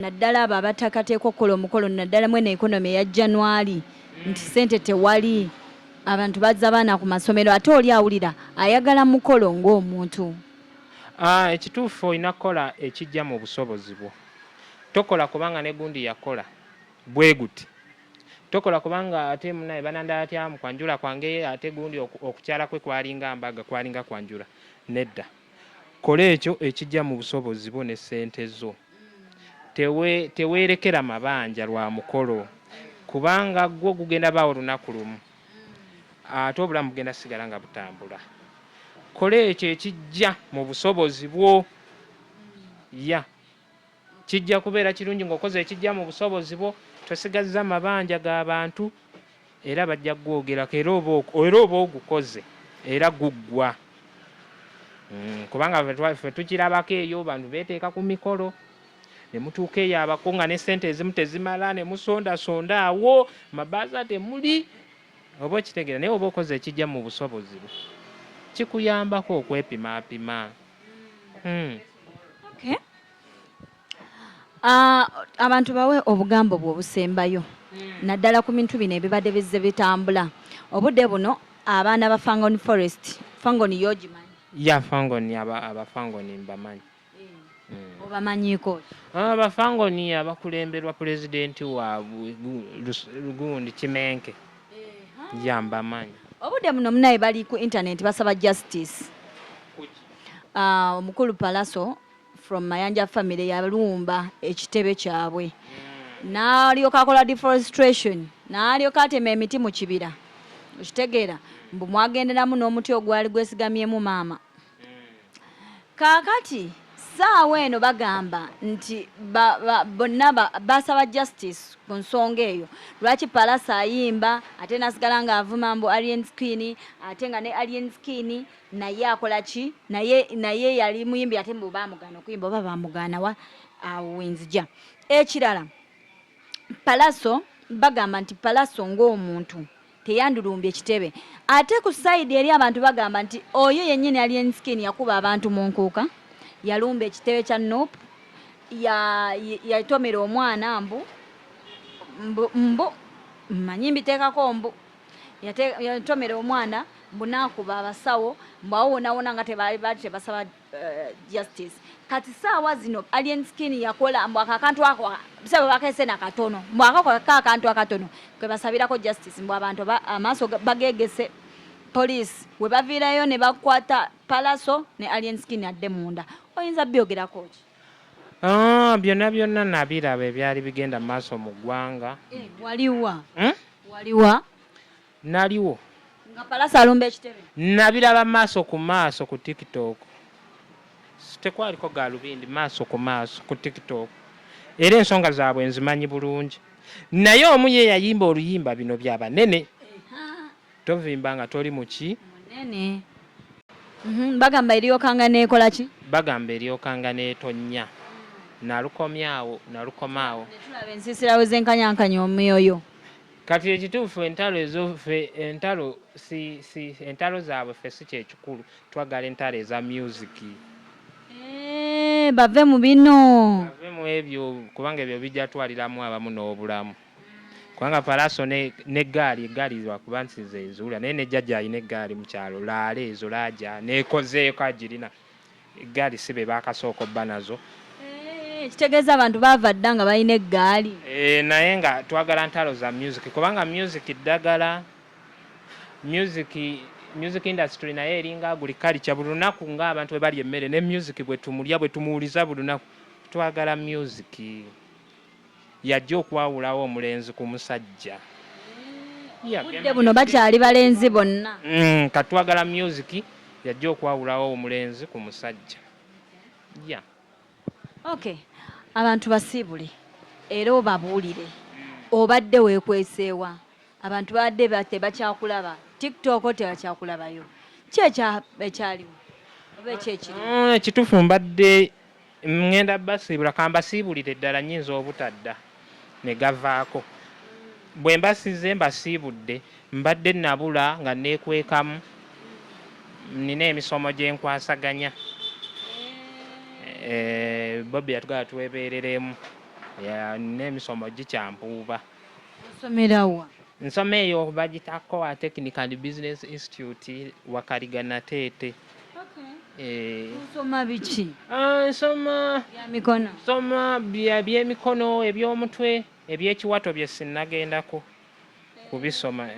naddala abo abatakateekwa okukola omukolo naddala mwene ekonomi eya January nti ssente tewali abantu bazza abaana ku masomero ate oli awulira ayagala mukolo ng'omuntu. Ekituufu olina kukola ekijja mu busobozi bwo. Tokola kubanga ne gundi yakola bwe guti. Tokola kubanga ate munaye bananda atya mu kwanjula kwange ate gundi okukyala kwe kwalinga mbaga kwalinga kwanjula. Nedda. Kola ekyo ekijja mu busobozi bwo ne ssente zo. Teweerekera mabanja lwa mukolo kubanga gwo gugenda baawo lunaku lumu. Ate obulamu bugenda sigala nga butambula. Kola ekyo ekijja mu busobozi bwo. Kijja kubeera kirungi ng'okoze ekijja mu busobozi bwo tosigazza mabanja g'abantu era bajja kwogerako era oba ogukoze era guggwa. Kubanga ffe tukirabako eyo bantu beeteeka ku mikolo ne mutuuka eyo abakunga ne ssente ezimu tezimala ne musondasonda awo mabaaza temuli oba okitegeera naye oba okoze ekijja mu busobozi bwo kikuyambako okwepimaapima. Okay. Abantu bawe obugambo bwe obusembayo naddala ku bintu bino ebibadde bizze bitambula obudde buno abaana ba Fangoni Forest Fangoni yogimanyi? Fangoni abafangoni mbamanyi. Obamanyiiko? Abafangoni abakulemberwa pulezidenti waabwe gundi Kimenke. Mbamanyi. Obudde buno munaye bali ku internet basaba justice. Omukulu Palaso from Mayanja family yalumba ekitebe kyabwe. N'alyoka akola deforestation. N'alyoka atema emiti mu kibira. Okitegeera mbu mwagenderamu n'omuti ogwali gwesigamyemu maama. Kaakati saawa eno bagamba nti bonna basaba justice ku nsonga eyo. Lwaki Palaso ayimba ate nasigala ng'avuma mbu Alien Skin ate nga ne Alien Skin naye akola ki? Naye yali muyimbi ate mbu baamugana okuyimba oba baamugana wa Winzija. Ekirala Palaso bagamba nti Palaso ng'omuntu teyandulumbye ekitebe. Ate ku side eri abantu bagamba nti oyo yennyini Alien Skin yakuba abantu mu nkuuka. Yalumba ekitebe kya Nuupu yatomera omwana mbu manyi mbiteekako mbu yatomera omwana mbu naakuba abasawo mbu awo wonawona nga tebaali tebasaba justice. Kati saawa zino Alien Skin yakola mbu akakantu ako bisaba bakese nakatono mbu akakola akantu akatono kwe basabirako justice mbu abantu amaaso bagegese. Police we baviirayo ne bakwata Palaso ne Alien Skin adde munda. Oyinza byogerako ki? Byonna nabiraba ebyali bigenda mu maaso mu ggwanga. Waliwa? Waliwa? Naliwo. Nga Palaso alumba ekitebe? Nabiraba maaso ku maaso ku TikTok. Tekwaliko galubindi maaso ku maaso ku TikTok. Era ensonga zaabwe nzimanyi bulungi. Naye omu ye yayimba oluyimba bino by'abanene. Tovimba nga toli muki? Munene. Bagamba eryokanga neekola ki? Bagamba eryokanga neetonnya. Nalukomaawo. Netulaba ensiisirawo z'enkanyankanya omwoyo. Kati ekituufu entalo zaabwe ffe si kyekikulu twagala entalo eza music. Bave mu bino. Bave mu ebyo kubanga ebyo bijja twaliramu abamu n'obulamu. Kubanga Palaso n'eggaali lwakuba nsize ezuula naye ne jjajja alina eggaali mu kyalo laale ezo laaja neekozeeko agirina eggaali si be baakasooka obba nazo. Kitegeeza abantu baava dda nga balina eggaali. Naye nga twagala ntalo za music kubanga music ddagala music industry naye eringa agriculture buli lunaku ng'abantu bwe balya emmere ne music bwe tumulya bwe tumuwuliza buli lunaku twagala music. Yajja okwawulawo omulenzi ku musajja. Budde buno bakyali balenzi bonna. Katwagala music yajja okwawulawo omulenzi ku musajja. Okay. Abantu basiibule era obabuulire obadde weekweseewa abantu badde tebakyakulaba TikTok tebakyakulabayo ki ekyaliwo oba ekyekiri? Ekituufu mbadde ngenda basiibula kambasiibulire ddala nnyinza obutadda ne gavaako. Bwe mbasize mbasiibudde mbadde nabula nga neekwekamu nina emisomo gye nkwasaganya. Bobby yatugala twebeereremu n'emisomo gikyampuuba. Osomerawa? Nsoma eyo bagita Coa Technical and Business Institute Wakaliga Nateete. Nsoma biki? Nsoma by'emikono, eby'omutwe, eby'ekiwato bye sinnagendako kubisoma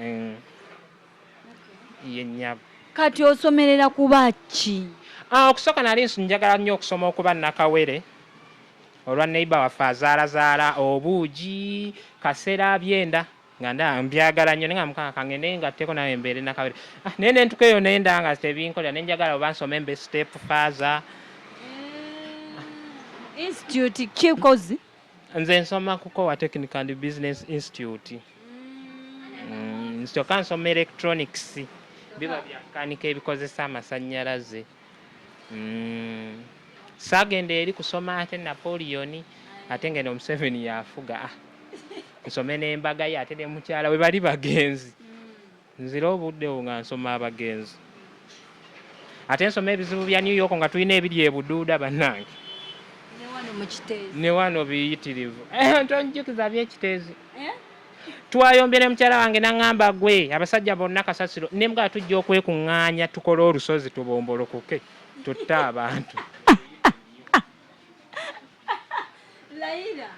yennyabo. Kati osomerera kuba ki? Okusooka nali njagala nnyo okusoma okuba nakawere olwa neighbor waffe azaalazaala obuugi kaseera byenda nga mbyagala nnyo nga mukaka kangende ngatteko nawe mbeere nakawere naye nentuka eyo nenda nga tebinkolera nenjagala oba nsome mbe step further. Institute kikozi? Nze nsoma ku Coa Technical and Business Institute. Nsooka nsoma electronics biba byakanika ebikozesa amasannyalaze. Saagenda eri kusoma ate Napoleon ate ngeno Museveni yafuga nsome n'embaga ye ate ne mukyala we bali bagenzi. Nzira obuddewo nga nsoma abagenzi ate nsoma ebizibu bya New York nga tulina ebiri ebuduuda bannange ne wano biyitirivu. Tonjikiza by'ekiteezi. Twayombye ne mukyala wange n'aŋŋamba gwe abasajja bonna kasasiro ne mbwa tujja okwekuŋŋaanya tukole olusozi tubombolokoke tutte abantu. Laira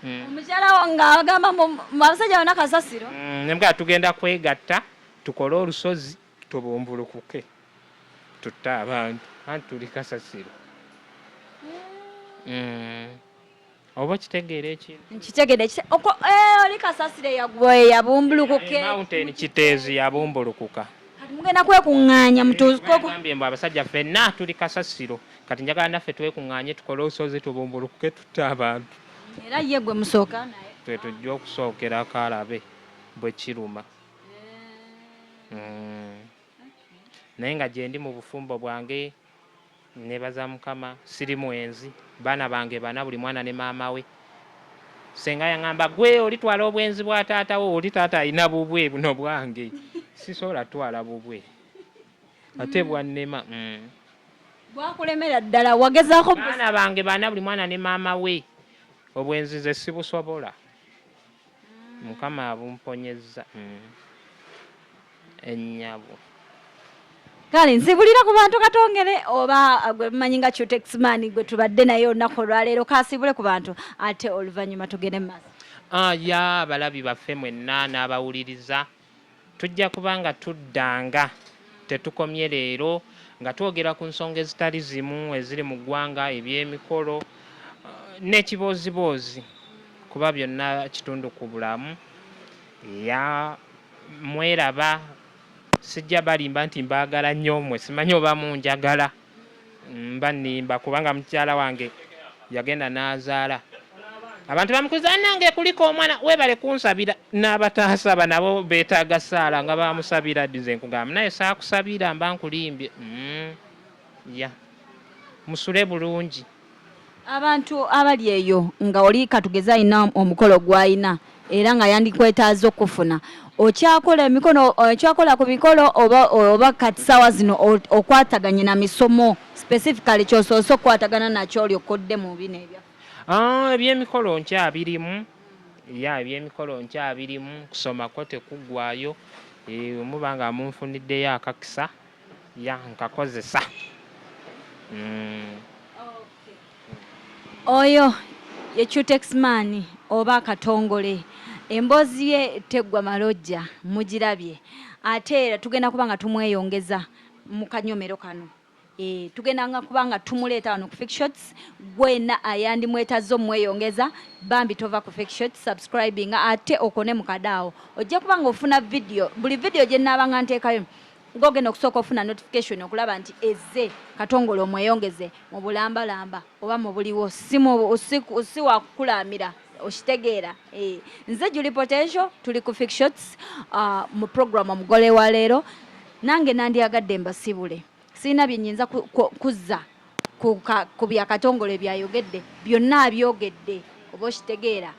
omukyala wange agamba abasajja bonna kasasiro ne mbwa tugenda kwegatta tukole olusozi tubombolokoke tutte abantu anti tuli kasasiro. Oba kitegeera ekintu? Nkitegedde. Oli kasasiro yabumbulukuke. Mountain kiteezi yabumbulukuka. Kati mugenda kwekuŋŋaanya mutugambye mbu abasajja ffenna tuli kasasiro kati njagala naffe twekuŋŋaanye tukole olusozi tubombulukuke tutte abantu. Era ye gwe musooka naye? Twe tujja okusookerako alabe bwe kiruma. Naye nga gye ndi mu bufumbo bwange nebaza Mukama siri mwenzi. Baana bange bana buli mwana ne maama we. Senga yaŋŋamba gwe olitwala obwenzi bwa taata wo oli taata alina bubwe buno bwange. Sisobola twala bubwe ate bwannema. Bwakulemera ddala wagezaako? Baana bange bana buli mwana ne maama we obwenzi ze sibusobola. Mukama abumponyezza ennyabo. Kale nsibulira ku bantu katongere oba gwe mumanyi nga Qtexman gwe tubadde naye olunaku olwaleero kasibule ku bantu ate oluvannyuma tugende mu maaso. Ya abalabi baffe mwenna n'abawuliriza tujja kubanga tuddanga tetukomye leero nga twogera ku nsonga ezitali zimu eziri mu ggwanga eby'emikolo n'ekibooziboozi kuba byonna kitundu ku bulamu. Ya mweraba sijja balimba nti mbaagala nnyo mmwe simanyi oba munjagala mba nnimba kubanga mukyala wange yagenda n'azaala abantu bamukuza nange kuliko omwana webale kunsabira n'abataasaba nabo beetaaga saala nga bamusabira dize nkugamba naye saakusabira mba nkulimbye. Ya musule bulungi. Abantu abali eyo nga oli katugeza alina omukolo gw'alina era nga yandikwetaaza okufuna okyakola emikono okyakola ku mikolo oba kati ssaawa zino okwataganye na misomo specifically kyosoose okukwatagana nakyo oli okodde mu bino ebyo? Ebyemikolo nkyabirimu. Ya ebyemikolo nkyabirimu kusoma ko tekuggwayo. Muba nga munfuniddeyo akakisa ya nkakozesa. Oyo ye Qtexman oba Katongole. Emboozi ye teggwa malojja mugirabye ate era tugenda kubanga tumweyongeza mu kanyomero kano. Tugenda nga kubanga tumuleeta wano ku Fake Shots gwena ayandi mwetazo mweyongeza bambi tova ku Fake Shots subscribing ate okone mu kadaawo ojja kubanga ofuna video buli video gye nnaabanga nteekayo ngogenda okusooka ofuna notification okulaba nti ezze Katongole omweyongeze mu bulambalamba oba mu buliwo si wakukulaamira okitegeera. Nze Julie Potential tuli ku Fake Shots mu program omugole wa leero nange nandyagadde mbasibule sirina bye nnyinza kuzza ku bya Katongole byayogedde byonna abyogedde oba okitegeera.